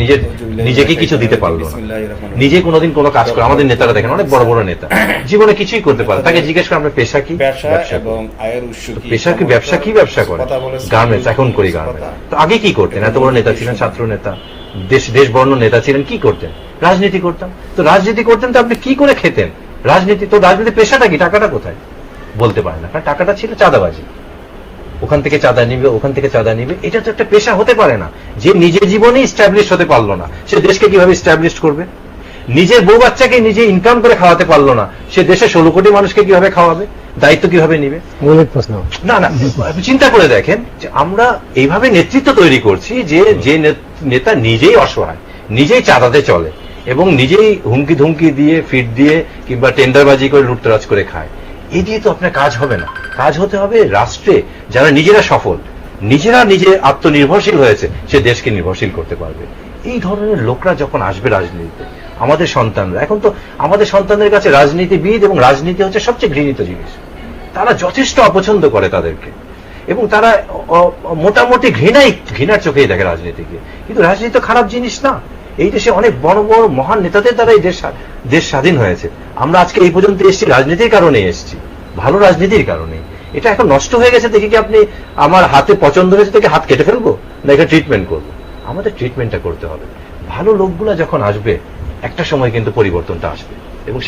নিজের নিজেকে কিছু দিতে পারলো না, নিজে কোনোদিন কোনো কাজ করে। আমাদের নেতারা দেখেন অনেক বড় বড় নেতা জীবনে কিছুই করতে পারে, তাকে জিজ্ঞেস করে আপনার পেশা কি, এবং আয়ের উৎস কি, পেশা কি, ব্যবসা কি, ব্যবসা করে গার্মেন্টস, এখন করি গার্মেন্টস। তো আগে কি করতেন? এত বড় নেতা ছিলেন, ছাত্র নেতা, দেশ বর্ণ নেতা ছিলেন, কি করতেন? রাজনীতি করতাম। তো রাজনীতি করতেন তো আপনি কি করে খেতেন? রাজনীতি তো, রাজনীতি পেশাটা কি, টাকাটা কোথায়? বলতে পারে না, কারণ টাকাটা ছিল চাঁদাবাজি। ওখান থেকে চাঁদা নিবে, ওখান থেকে চাঁদা নিবে, এটা তো একটা পেশা হতে পারে না। যে নিজের জীবনে ইস্টাবলিশ হতে পারলো না, সে দেশকে কিভাবে ইস্টাবলিশ করবে? নিজের বউ বাচ্চাকে নিজে ইনকাম করে খাওয়াতে পারলো না, সে দেশে 16 কোটি মানুষকে কিভাবে খাওয়াবে? দায়িত্ব কিভাবে নিবে? না না, চিন্তা করে দেখেন যে আমরা এইভাবে নেতৃত্ব তৈরি করছি যে নেতা নিজেই অসহায়, নিজেই চাঁদাতে চলে এবং নিজেই হুমকি ধুমকি দিয়ে, ফিট দিয়ে কিংবা টেন্ডারবাজি করে লুটতরাজ করে খায়। এই দিয়ে তো আপনার কাজ হবে না। কাজ হতে হবে রাষ্ট্রে যারা নিজেরা সফল, নিজেরা নিজে আত্মনির্ভরশীল হয়েছে, সে দেশকে নির্ভরশীল করতে পারবে। এই ধরনের লোকরা যখন আসবে রাজনীতিতে, আমাদের সন্তানরা, এখন তো আমাদের সন্তানদের কাছে রাজনীতিবিদ এবং রাজনীতি হচ্ছে সবচেয়ে ঘৃণিত জিনিস। তারা যথেষ্ট অপছন্দ করে তাদেরকে, এবং তারা মোটামুটি ঘৃণার চোখেই দেখে রাজনীতিকে। কিন্তু রাজনীতি তো খারাপ জিনিস না। এই দেশে অনেক বড় বড় মহান নেতাদের দ্বারা এই দেশ স্বাধীন হয়েছে। আমরা আজকে এই পর্যন্ত এসেছি রাজনীতির কারণে এসেছি, ভালো রাজনীতির কারণে। এটা এখন নষ্ট হয়ে গেছে দেখি কি আপনি আমার হাতে পছন্দ হয়েছে থেকে হাত কেটে ফেলবো, না এটা ট্রিটমেন্ট করবো? আমাদের ট্রিটমেন্টটা করতে হবে। ভালো লোকগুলা যখন আসবে একটা সময় কিন্তু পরিবর্তনটা আসবে, এবং